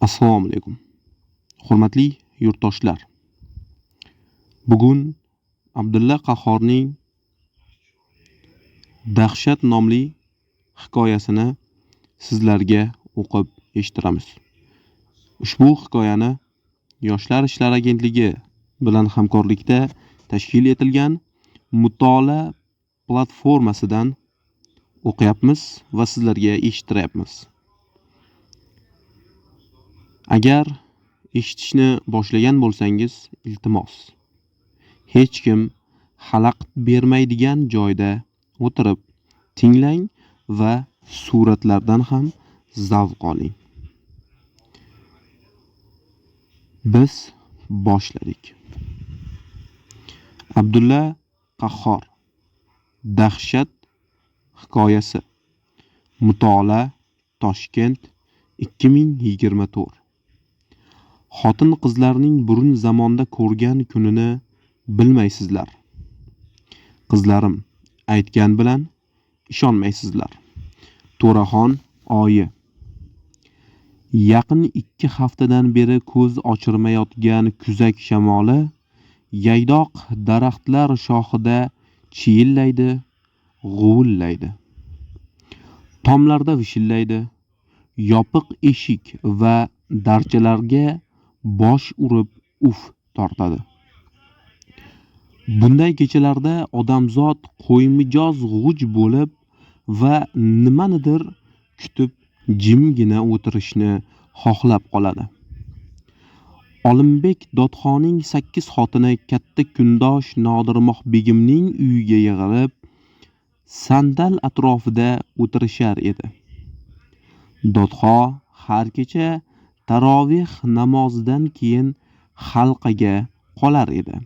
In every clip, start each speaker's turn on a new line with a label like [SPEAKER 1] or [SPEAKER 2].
[SPEAKER 1] Assalomu alaykum. Hurmatli yurtdoshlar. Bugun Abdulla Qahhorning Dahshat nomli hikoyasini sizlarga o'qib eshittiramiz. Ushbu hikoyani Yoshlar ishlari agentligi bilan hamkorlikda tashkil etilgan Mutolaa platformasidan o'qiyapmiz va sizlarga eshittiryapmiz. Agar eshitishni boshlagan bo'lsangiz, iltimos, hech kim xalaqit bermaydigan joyda o'tirib tinglang va suratlardan ham zavq oling. Biz boshladik. Abdulla Qahhor Dahshat hikoyasi. Mutolaa, Toshkent, 2024. Xotin qizlarning burun zamonda ko'rgan kunini bilmaysizlar. Qizlarim aytgan bilan ishonmaysizlar. To'raxon oyi. Yaqin 2 haftadan beri ko'z ochirmayotgan kuzak shamoli yaydoq daraxtlar shoxida chiyillaydi, g'uvillaydi. Tomlarda vishillaydi. Yopiq eshik va darchalarga bosh urib uf tortadi. Bunday kechalarda odamzod qo'ymijoz g'uj bo'lib va nimanidir kutib jimgina o'tirishni xohlab qoladi. Olimbek Dodxonning 8 xotini katta kundosh Nodirmoh begimning uyiga yig'ilib, sandal atrofida o'tirishar edi. Dodxo har kecha taroveh namozidan keyin halqaga qolar edi.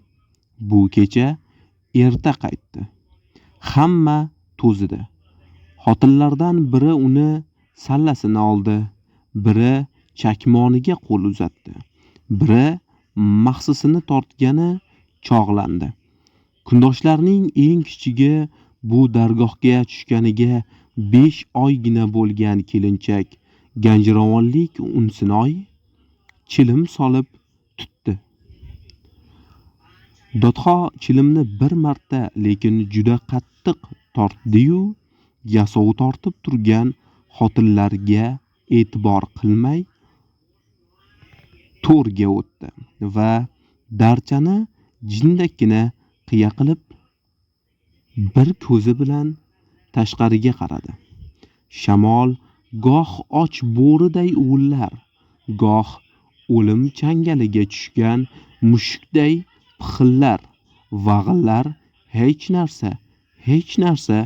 [SPEAKER 1] Bu kecha erta qaytdi. Hamma to'zidi. Xotinlardan biri uni sallasini oldi, biri chakmoniga qo'l uzatdi, biri maxsisini tortgani chog'landi. Kundoshlarning eng kichigi bu dargohga tushganiga 5 oygina bo'lgan kelinchak ganjiravonlik unsinoy chilim solib tutdi. Dodxo chilimni bir marta, lekin juda qattiq tortdi-yu, yasov tortib turgan xotinlarga e'tibor qilmay to'rga o'tdi va darchani jindakkina qiya qilib bir ko'zi bilan tashqariga qaradi. Shamol goh och bo'riday uvillar, goh o'lim changaliga tushgan mushukday pixillar, vag'illar, hech narsa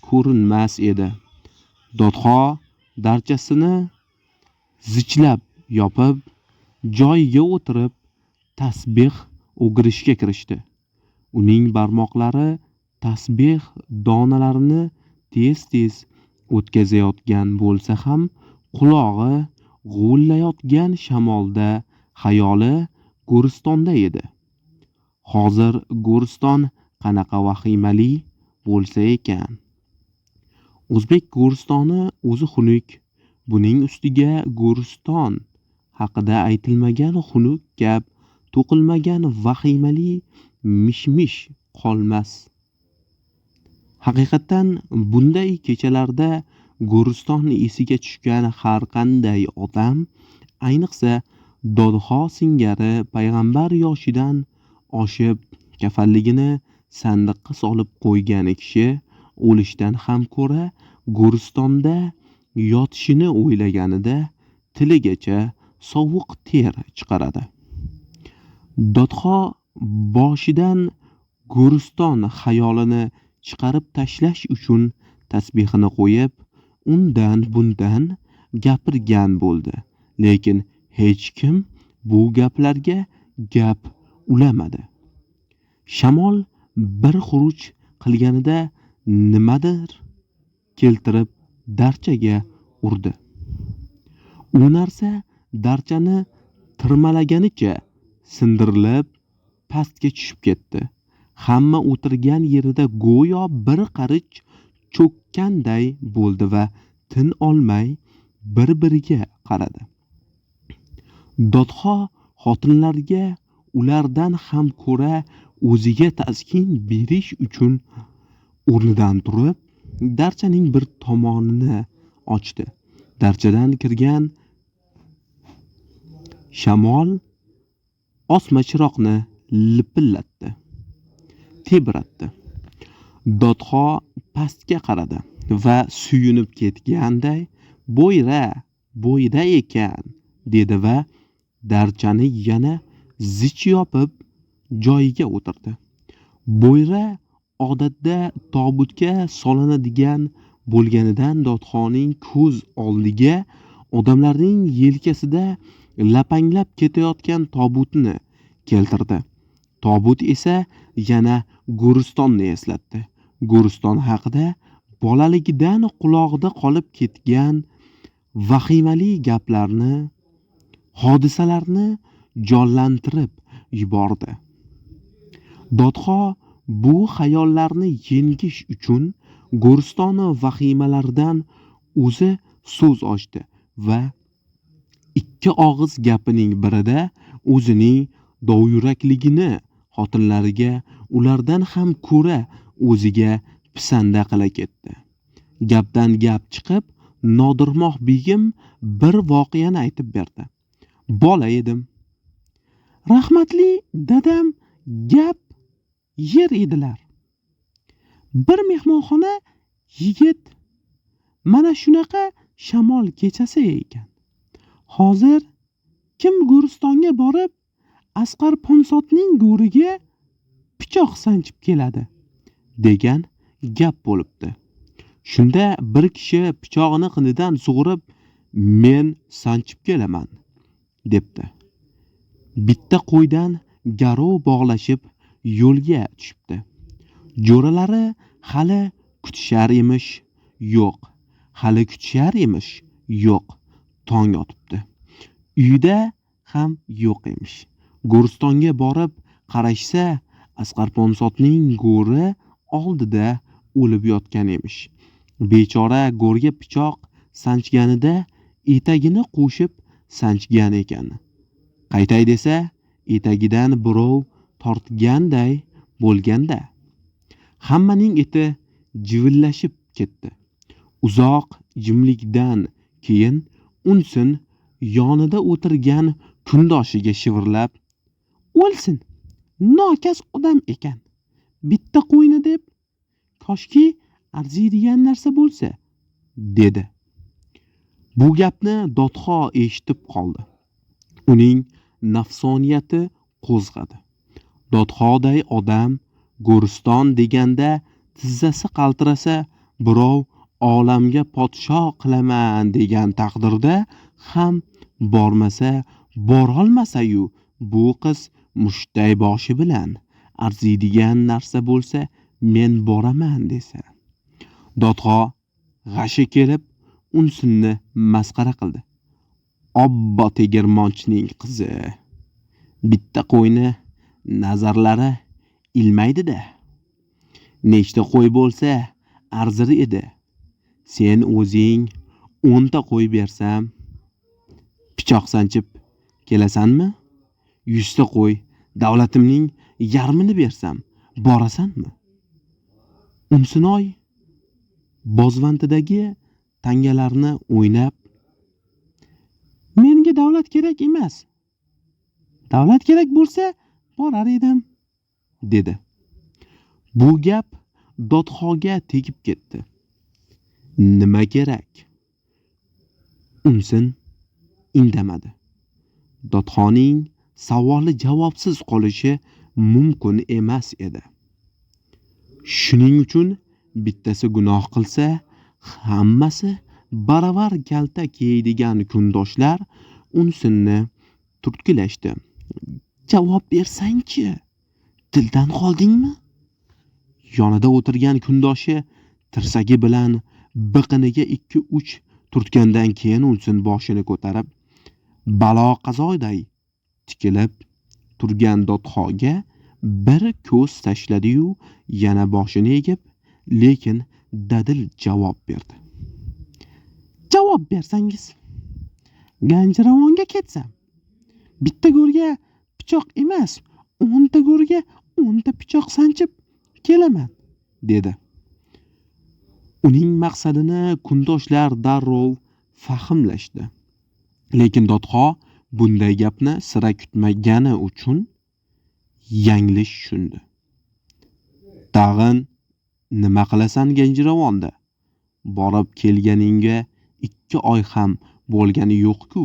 [SPEAKER 1] ko'rinmas edi. Dodxo darchasini zichlab yopib, joyiga o'tirib tasbeh o'girishga kirishdi. Uning barmoqlari tasbeh donalarini tez-tez o'tkazayotgan bo'lsa ham, qulog'i g'uvillayotgan shamolda, xayoli Go'ristonda edi. Hozir Go'riston qanaqa vahimali bo'lsa ekan. O'zbek Go'ristoni o'zi xunuk. Buning ustiga Go'riston haqida aytilmagan xunuk gap, to'qilmagan vahimali mish-mish qolmas. Haqiqatan bunday kechalarda Go'riston esiga tushgan har qanday odam, ayniqsa Dodxo singari payg'ambar yoshidan oshib kafalligini sandiqqa solib qo'ygan kishi o'lishdan ham ko'ra Go'ristonda yotishini o'ylaganida tiligacha sovuq ter chiqaradi. Dodxo boshidan Go'riston xayolini chiqarib tashlash uchun tasbihini qo'yib, undan bundan gapirgan bo'ldi, lekin hech kim bu gaplarga gap ulamadi. Shamol bir xuruj qilganida nimadir keltirib darchaga urdi. U narsa darchani tirmalaganicha sindirilib pastga tushib ketdi. Hamma o'tirgan yerida go'yo bir qarich cho'kkanday bo'ldi va tin olmay bir-biriga qaradi. Dodxo xotinlarga ulardan ham ko'ra o'ziga taskin berish uchun o'rnidan turib, darchaning bir tomonini ochdi. Darchadan kirgan shamol osma chiroqni lipillatdi, tebratdi. Dodxo pastga qaradi va suyunib ketganday, bo'yda ekan, dedi va darchani yana zich yopib joyiga o'tirdi. Bo'yra odatda tobutga solinadigan bo'lganidan Dodxoning ko'z oldiga odamlarning yelkasida lapanglab ketayotgan tobutni keltirdi. Tobut esa yana Go'ristonni eslatdi. Go'riston haqida bolaligidan qulog'ida qolib ketgan vahimali gaplarni, hodisalarni jonlantirib yubordi. Dodxo bu xayollarni yengish uchun Go'riston vahimalaridan o'zi so'z ochdi va ikki og'iz gapining birida o'zining dovyurakligini xotinlariga ulardan ham ko'ra o'ziga pisanda qila ketdi. Gapdan gap chiqib, Nodirmoq begim bir voqeani aytib berdi. Bola edim. Rahmatli dadam gap yer edilar. Bir mehmonxona yigit mana shunaqa shamol kechasi ekan. Hozir kim Go'ristonga borib Asqar Ponsodning go'riga pichoq sanchib keladi degan gap bo'libdi. Shunda bir kishi pichog'ini qinidan sug'urib, men sanchib kelaman debdi. Bitta qo'ydan garov bog'lashib yo'lga tushibdi. Jo'ralari hali kutishar emish, yo'q. Hali kutishar emish, yo'q. Tong otibdi. Uyda ham yo'q emish. Go'ristonga borib qarashsa, Asqar Ponsodning go'ri oldida o'lib yotgan emish. Bechora go'rga pichoq sanchganida etagini qo'shib sanchgan ekan. Qaytay desa, etagidan birov tortganday bo'lganda. Hammaning eti jivillashib ketdi. Uzoq jimlikdan keyin Unsin yonida o'tirgan kundoshiga shivirlab, o'lsin, nokas odam ekan. Bitta qo'yni deb, koshki arziydigan narsa bo'lsa, dedi. Bu gapni Dodxo eshitib qoldi. Uning nafsoniyati qo'zg'adi. Dodxoday odam Go'riston deganda tizzasi qaltirasa, birov olamga podsho qilaman degan taqdirda ham bormasa, borolmasa-yu, bu qiz mushtday boshi bilan arziydigan narsa bo'lsa, men boraman desa. Dodxo g'ashi kelib Unsinni masxara qildi. Obbo tegirmonchining qizi. Bitta qo'yni nazarlari ilmaydi-da. Nechta qo'y bo'lsa arzir edi. Sen o'zing 10 ta qo'y bersam, pichoq sanchib kelasanmi? 100 ta qo'y, davlatimning yarmini bersam, borasanmi? Unsinoy bozvantidagi tangalarni o'ynab, menga davlat kerak emas. Davlat kerak bo'lsa, borar edim, dedi. Bu gap Dodxoga tegib ketdi. Nima kerak? Unsin indamadi. Dodxoning savoli javobsiz qolishi mumkin emas edi. Shuning uchun bittasi gunoh qilsa, hammasi baravar kalta kiydigan kundoshlar Unsinni turtkilashdi. Javob bersang-chi, tildan qoldingmi? Yonida o'tirgan kundoshi tirsagi bilan biqiniga 2-3 turtgandan keyin Unsin boshini ko'tarib, balo qazoday tikilib turgan Dodxoga bir ko'z tashladi-yu, yana boshini egib, lekin dadil javob berdi. Javob bersangiz, Ganjiravonga ketsam, bitta go'rga pichoq emas, 10 ta go'rga 10 ta pichoq sanchib kelaman, dedi. Uning maqsadini kundoshlar darrov fahmlashdi. Lekin Dodxo bunday gapni sira kutmagani uchun yanglish tushundi. Tag'in nima qilasan Ganjiravonda? Borib kelganingga 2 oy ham bo'lgani yo'q-ku.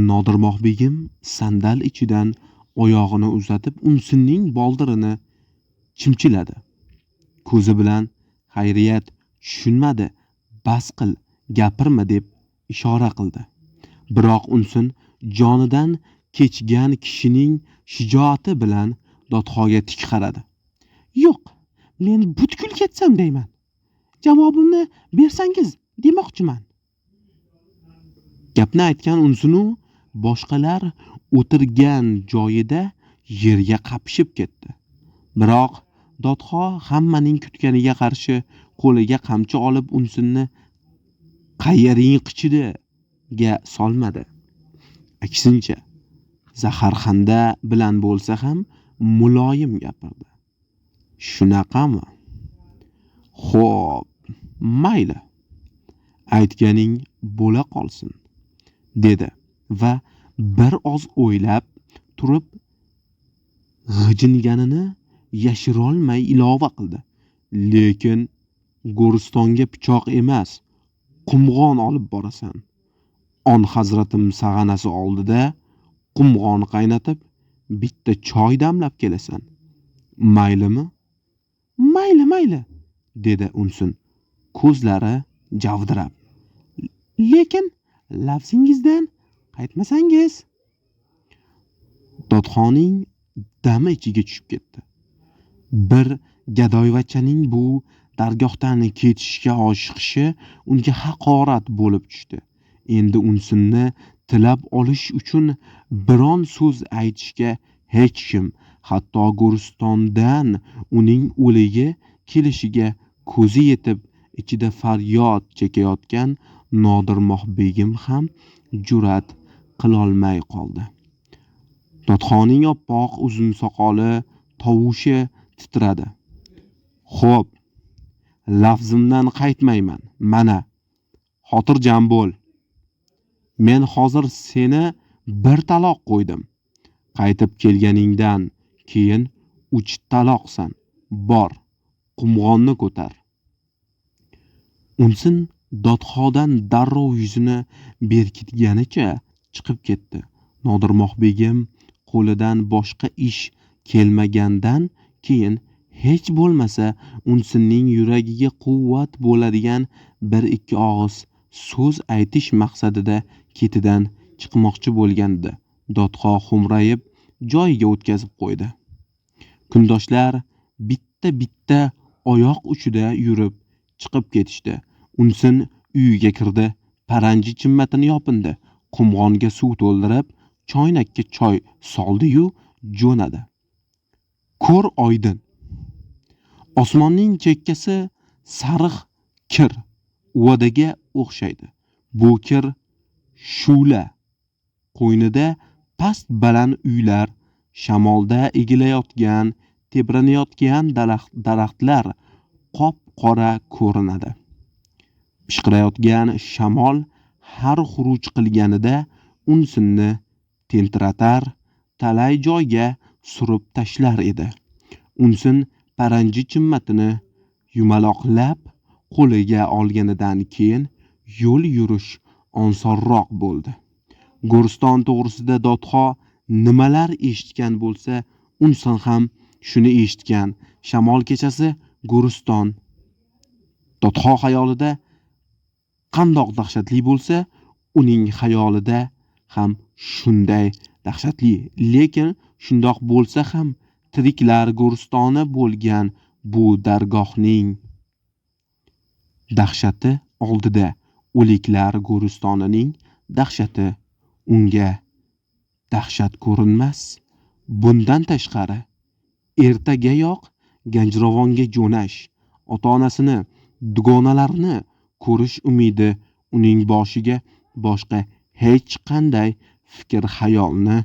[SPEAKER 1] Nodirmoq-begim sandal ichidan oyog'ini uzatib Unsinning boldirini chimchiladi. Ko'zi bilan "Xayriyat, tushunmadi, bas qil, gapirma" deb ishora qildi. Biroq Unsin jonidan kechgan kishining shijoati bilan Dodxoga tik qaradi. "Yo'q, men butkul ketsam deyman. Javobimni bersangiz demoqchiman." Gapni aytgan Unsinu boshqalar o'tirgan joyida yerga qapishib ketdi. Biroq Dodxo hammaning kutganiga qarshi qo'liga qamchi olib Unsinni "Qayaring qichidi"ga solmadi. Aksincha, zaharxanda bilan bo'lsa ham muloyim gapirdi. "Shunaqami? Xo'p, mayli. Aytganing bo'la qolsin", dedi va bir oz o'ylab turib g'ijinganini yashirolmay ilova qildi. "Lekin Go'ristonga pichoq emas, qumg'on olib borasan. On hazratim sag'anasi oldida qumg'on qaynatib, bitta choy damlab kelasan. Maylimi?" Mayli", dedi Unsin, ko'zlari javdirab. "Lekin lafzingizdan qaytmasangiz." Dodxoning dami ichiga tushib ketdi. Bir gadoyvachchaning bu dargohdan ketishga oshiqishi unga haqorat bo'lib tushdi. Endi Unsinni tilab olish uchun biron so'z aytishga hech kim, hatto Go'ristondan uning o'ligi kelishiga ko'zi yetib ichida faryod chekayotgan Nodirmoq-begim ham jur'at qilolmay qoldi. Dodxoning oppoq uzun soqoli tovushi titradi. "Xo'p, lafzimdan qaytmayman. Mana, xotirjam bo'l. Men hozir seni bir taloq qo'ydim. Qaytib kelganingdan keyin 3 taloqsan. Bor, qumg'onni ko'tar." Unsin Dodxodan darrov yuzini berkitganicha chiqib ketdi. Nodirmoq-begim qo'lidan boshqa ish kelmagandan keyin hech bo'lmasa Unsinning yuragiga quvvat bo'ladigan 1-2 og'iz so'z aytish maqsadida ketidan chiqmoqchi bo'lgandi. Dodxo xo'mrayib joyiga o'tkazib qo'ydi. Kundoshlar bitta oyoq uchida yurib chiqib ketishdi. Unsin uyiga kirdi, paranji chimmatini yopindi, qumg'onga suv to'ldirib, choynakka choy soldi-yu jo'nadi. Ko'r oydin. Osmonning chekkasi sariq kir uvadaga o'xshaydi. Bu kir shu'la. Qo'ynida past baland uylar, shamolda egilayotgan, tebranayotgan daraxtlar qop-qora ko'rinadi. Pishqirayotgan shamol har xuruj qilganida Unsinni tentiratar, talay joyga surib tashlar edi. Unsin paranji chimmatini yumaloqlab qo'liga olganidan keyin yo'l yurish osonroq bo'ldi. Go'riston to'g'risida Dodxo nimalar eshitgan bo'lsa, Unsin ham shuni eshitgan. Shamol kechasi Go'riston. Dodxo xayolida qandoq dahshatli bo'lsa, uning xayolida ham shunday dahshatli. Lekin shundoq bo'lsa ham tiriklar Go'ristoni bo'lgan bu dargohning dahshati oldida o'liklar Go'ristonining dahshati unga dahshat ko'rinmas. Bundan tashqari ertagayoq Ganjiravonga jo'nash, ota-onasini, dugonalarini ko'rish umidi uning boshiga boshqa hech qanday fikr xayolni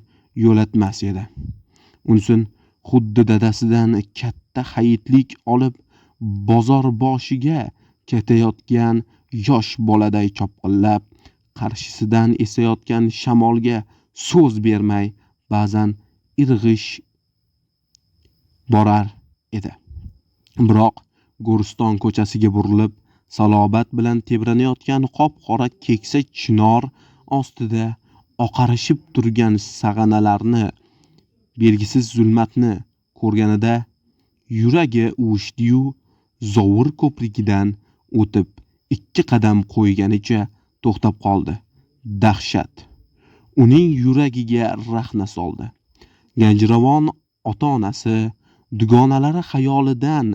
[SPEAKER 1] yo'latmas edi. Unsin xuddi dadasidan katta hayitlik olib bozor boshiga ketayotgan yosh boladay chopqillab, qarshisidan esayotgan shamolga so'z bermay ba'zan irg'ish borar edi. Biroq Go'riston ko'chasiga burilib, salobat bilan tebranayotgan qop-qora keksa chinor ostida oqarishib turgan sag'analarni, belgisiz zulmatni ko'rganida yuragi uvushdi-yu, zovur ko'prigidan o'tib 2 qadam qo'yganicha to'xtab qoldi. Dahshat uning yuragiga rahna soldi. Ganjiravon ota-onasi, dugonalari xayolidan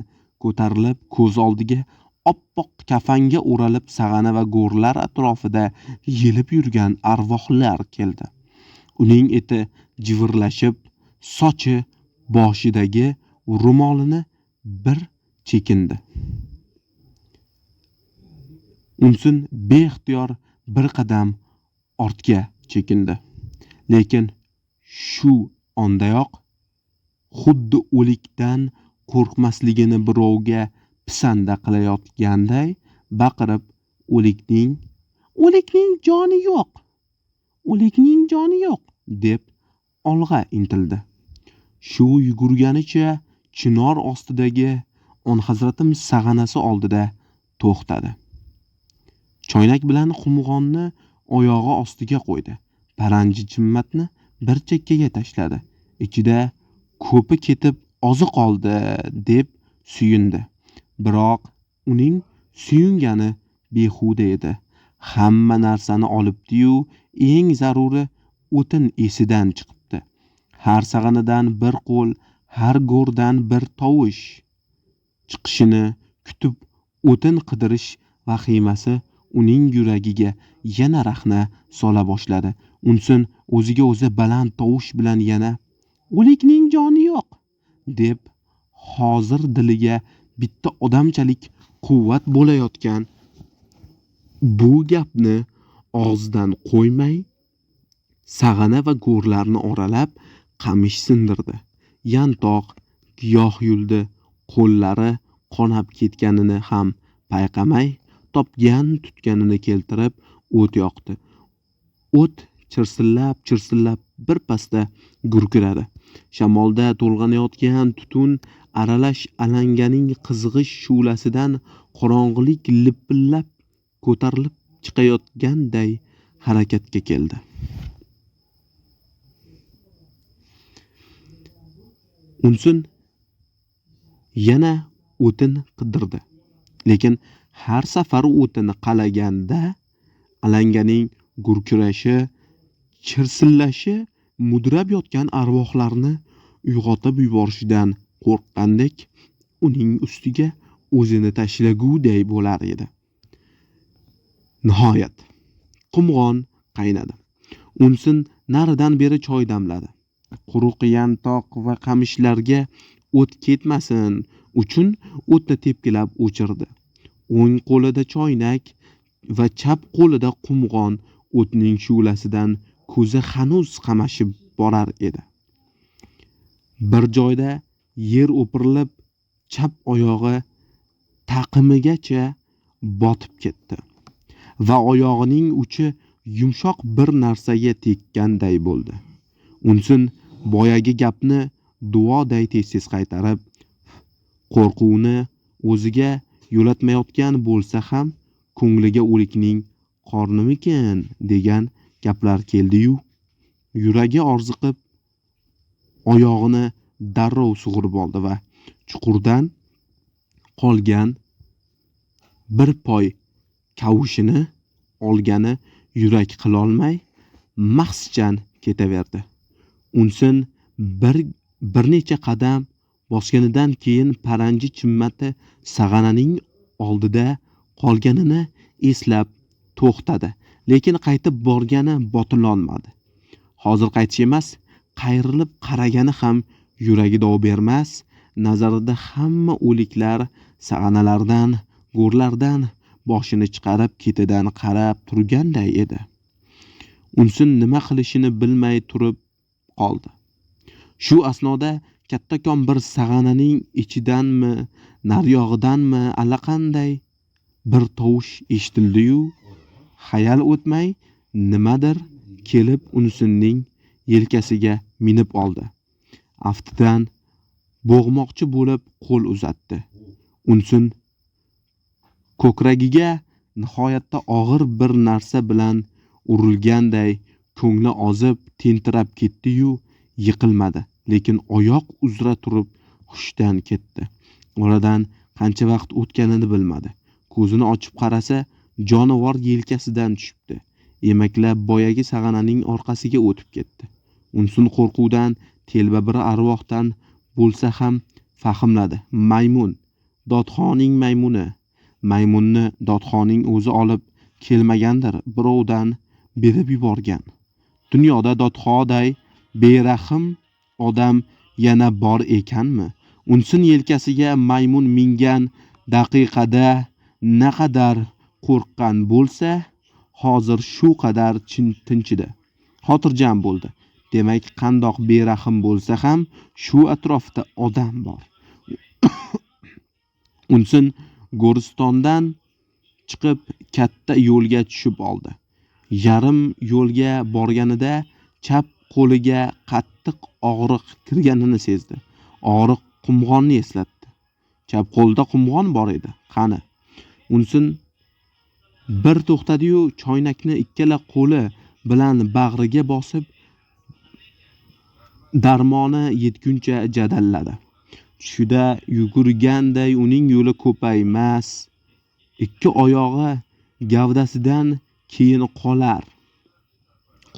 [SPEAKER 1] ko'tarilib, ko'z oldiga oppoq kafanga o'ralib sag'ana va go'rlar atrofida yelib yurgan arvohlar keldi. Uning eti jivirlashib, sochi boshidagi ro'molini bir chekindi. Unsin beixtiyor bir qadam ortga chekindi. Lekin shu ondayoq xuddi o'likdan qo'rqmasligini birovga pisanda qilayotganday baqirib, o'likning joni yo'q, o'likning joni yo'q deb olg'a intildi. Shu yugurganicha chinor ostidagi Onhazratim sag'anasi oldida to'xtadi. Choynak bilan qumg'onni oyog'i ostiga qo'ydi. Paranji chimmatni bir chekkaga tashladi. Ichida ko'pi ketib ozi qoldi deb suyundi. Biroq uning suyungani behuda edi. Hamma narsani olibdi-yu, eng zaruri o'tin esidan chiqibdi. Har sag'anadan bir qo'l, har go'rdan bir tovush chiqishini kutib o'tin qidirish vahimasi uning yuragiga yana rahna sola boshladi. Unsin o'ziga o'zi baland tovush bilan yana "O'likning joni yo'q" deb hozir diliga bitta odamchalik quvvat bo'layotgan bu gapni og'zidan qo'ymay, sag'ana va go'rlarni oralab qamish sindirdi. Yantoq giyoh yuldi. Qo'llari qonab ketganini ham payqamay, topgan tutganini keltirib o't yoqdi. O't chirsillab birpasda gurkiradi. Shamolda to'lg'anayotgan tutun aralash alanganing qizg'ish shu'lasidan qorong'ilik lipillab ko'tarilib chiqayotganday harakatga keldi. Unsin yana o'tin qidirdi. Lekin har safar o'tini qalaganda alanganing gurkirashi, chirsillashi mudrab yotgan arvohlarni uyg'otib yuborishidan qo'rqqandek uning ustiga o'zini tashlaguday bo'lar edi. Nihoyat qumg'on qaynadi. Unsin naridan beri choy damladi. Quruq yantoq va qamishlarga o't ketmasin uchun o'tni tepkilab o'chirdi. O'ng qo'lida choynak va chap qo'lida qumg'on o'tning shu'lasidan ko'zi hanuz qamashib borar edi. Bir joyda yer o'pirilib, chap oyog'i taqimigacha botib ketdi va oyog'ining uchi yumshoq bir narsaga tekkanday bo'ldi. Unsin boyagi gapni duoday tez-tez qaytarib, qo'rquvni o'ziga yo'latmayotgan bo'lsa ham ko'ngliga o'likning qornimikin degan gaplar keldi-yu, yuragi orziqib oyog'ini darrov sug'urib oldi va chuqurdan qolgan bir poy kavushini olgani yurak qilolmay mahzchan ketaverdi. Unsin bir necha qadam bosganidan keyin paranji chimmati sag'ananing oldida qolganini eslab to'xtadi. Lekin qaytib borgani botilolmadi. Hozir qaytish emas, qayrilib qaragani ham yuragi dov bermas, nazarida hamma o'liklar sag'analardan, go'rlardan boshini chiqarib ketidan qarab turganday edi. Unsin nima qilishini bilmay turib qoldi. Shu asnoda kattakon bir sag'ananing ichidanmi, naryog'idanmi allaqanday bir tovush eshitildi-yu, xayal o'tmay nimadir kelib Unsinning yelkasiga minib oldi. Aftidan bo'g'moqchi bo'lib qo'l uzatdi. Unsin ko'kragiga nihoyatda og'ir bir narsa bilan urilganday ko'ngli ozib tentirab ketdi-yu, yiqilmadi, lekin oyoq uzra turib hushdan ketdi. Oradan qancha vaqt o'tganini bilmadi. Ko'zini ochib qarasa, jonivor yelkasidan tushibdi. Emaklab boyagi sag'ananing orqasiga o'tib ketdi. Unsin qo'rquvdan telba bir arvohdan bo'lsa ham fahmladi. Maymun, dodxoning maymuni. Maymunni dodxoning o'zi olib kelmagandir, birovdan berib yuborgan. Dunyoda dodxoday berahm odam yana bor ekanmi? Unsin yelkasiga maymun mingan daqiqada naqadar qo'rqqan bo'lsa, hozir shu qadar tinchidi. Xotirjam bo'ldi. Demak, qandoq berahm bo'lsa ham shu atrofda odam bor. Unsin Go'ristondan chiqib katta yo'lga tushib oldi. Yarim yo'lga borganida chap qo'liga qattiq og'riq kirganini sezdi. Og'riq qumg'onni eslatdi. Chap qo'lida qumg'on bor edi. Qani? Unsin bir to'xtadi-yu, choynakni ikkala qo'li bilan bag'riga bosib darmoni yetguncha jadalladi. Tushida yugurganday uning yo'li ko'paymas, ikki oyog'i gavdasidan keyin qolar.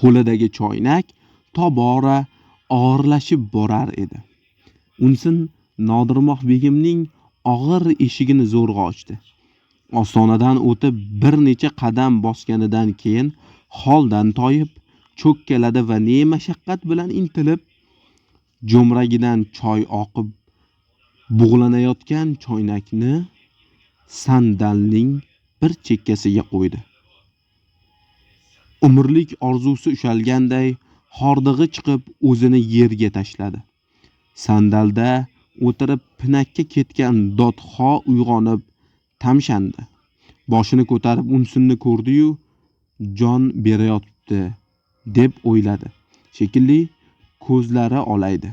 [SPEAKER 1] Qo'lidagi choynak tobora og'irlashib borar edi. Unsin Nodirmoh begimning og'ir eshigini zo'rg'a ochdi. Ostonadan o'tib bir necha qadam bosganidan keyin holdan toyib cho'kkaladi va ne mashaqqat bilan intilib jo'mragidan choy oqib bug'lanayotgan choynakni sandalning bir chekkasiga qo'ydi. Umrlik orzusi ushalganday hordig'i chiqib o'zini yerga tashladi. Sandalda o'tirib pinakka ketgan dodxo uyg'onib tamshandi. Boshini ko'tarib Unsinni ko'rdi-yu, jon berayotibdi deb o'yladi. Shekilli ko'zlari olaydi.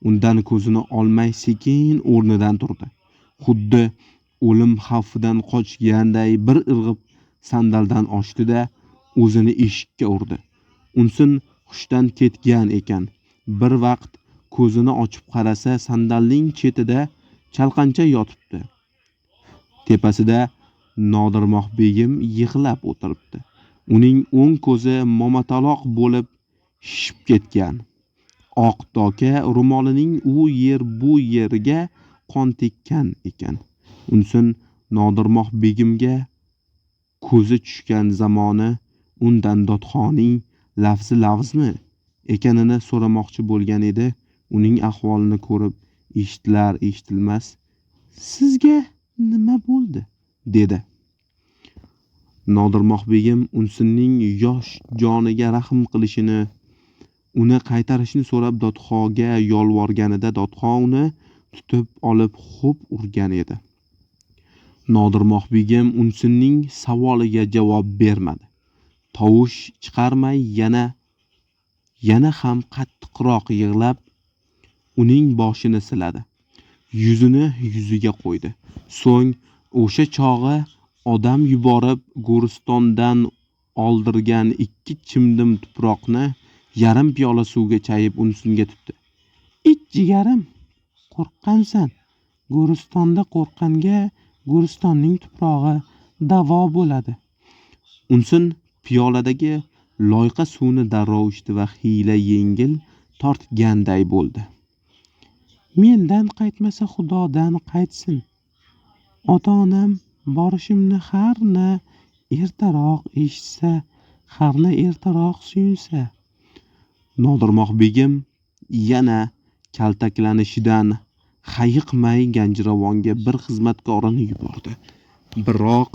[SPEAKER 1] Undan ko'zini olmay sekin o'rnidan turdi. Xuddi o'lim xavfidan qochganday bir irg'ib sandaldan oshdi-da, o'zini eshikka urdi. Unsin hushdan ketgan ekan. Bir vaqt ko'zini ochib qarasa, sandalning chetida chalqancha yotibdi. Tepasida Nodirmoh begim yig'lab o'tiribdi. Uning o'ng ko'zi momataloq bo'lib shishib ketgan. Oq doka ro'molining u yer bu yeriga qon tekkan ekan. Unsin Nodirmoh begimga ko'zi tushgan zamoni undan dodxoning lafzi lavzmi ekanini so'ramoqchi bo'lgan edi. Uning ahvolini ko'rib eshitilar eshitilmas, "Sizga nima bo'ldi?" dedi. Nodirmoh begim Unsinning yosh joniga rahm qilishini, uni qaytarishni so'rab dodxoga yolvorganida dodxo uni tutib olib xo'p urgan edi. Nodirmoh begim Unsinning savoliga javob bermadi. Tovush chiqarmay yana ham qattiqroq yig'lab uning boshini siladi. Yuzini yuziga qo'ydi. So'ng o'sha chog'i odam yuborib Go'ristondan oldirgan 2 chimdim tuproqni yarim piyola suvga chayib Unsinga tutdi. "Ich jigarim, qo'rqqansan. Go'ristonda qo'rqqanga Go'ristonning tuprog'i davo bo'ladi." Unsin piyoladagi loyqa suvni darrov ichdi va hiyla yengil tortganday bo'ldi. "Mendan qaytmasa Xudodan qaytsin. Ota-onam borishimni harna ertaroq eshitsa, harna ertaroq suyunsa." Nodirmoh begim yana kaltaklanishidan hayiqmay Ganjiravonga bir xizmatkorini yubordi. Biroq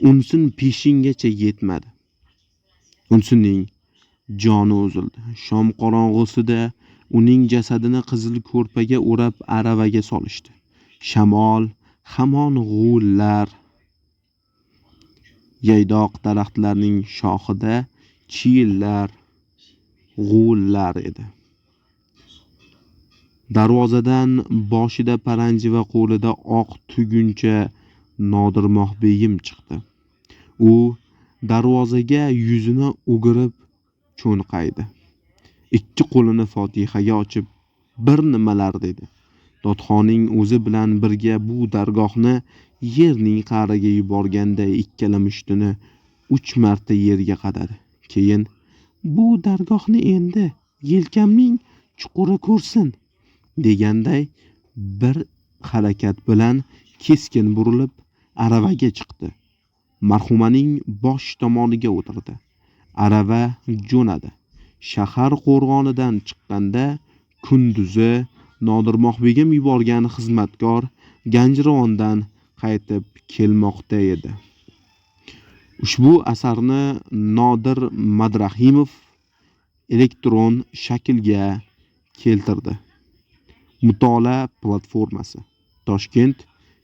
[SPEAKER 1] Unsin peshingacha yetmadi. Unsinning joni uzildi. Shom qorong'usida uning jasadini qizil ko'rpaga o'rab aravaga solishdi. Shamol hamon g'uvillar, yaydoq daraxtlarning shoxida chiyillar, g'uvillar edi. Darvozadan boshida paranji va qo'lida oq tuguncha Nodirmoh begim chiqdi. U darvozaga yuzini o'girib cho'nqaydi. Ikki qo'lini fotihaga ochib bir nimalar dedi. Dodxoning o'zi bilan birga bu dargohni yerning qa'riga yuborganday ikkala mushtini 3 marta yerga qadadi. Keyin bu dargohni endi yelkamning chuquri ko'rsin deganday bir harakat bilan keskin burilib aravaga chiqdi. Marhumaning bosh tomoniga o'tirdi. Arava jo'nadi. Shahar qo'rg'onidan chiqqanda kunduzi Nodirmoh begim yuborgan xizmatkor Ganjirovondan qaytib kelmoqda edi. Ushbu asarni Nodir Madrahimov elektron shaklga keltirdi. Mutolaa platformasi Toshkent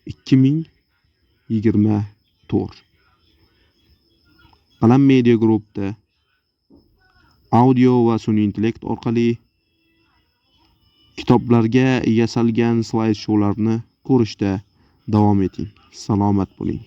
[SPEAKER 1] 2024. Qalam Media Group'da audio va sun'iy intellekt orqali kitoblarga yasalgan slayd shoularni ko'rishda davom eting. Salomat bo'ling.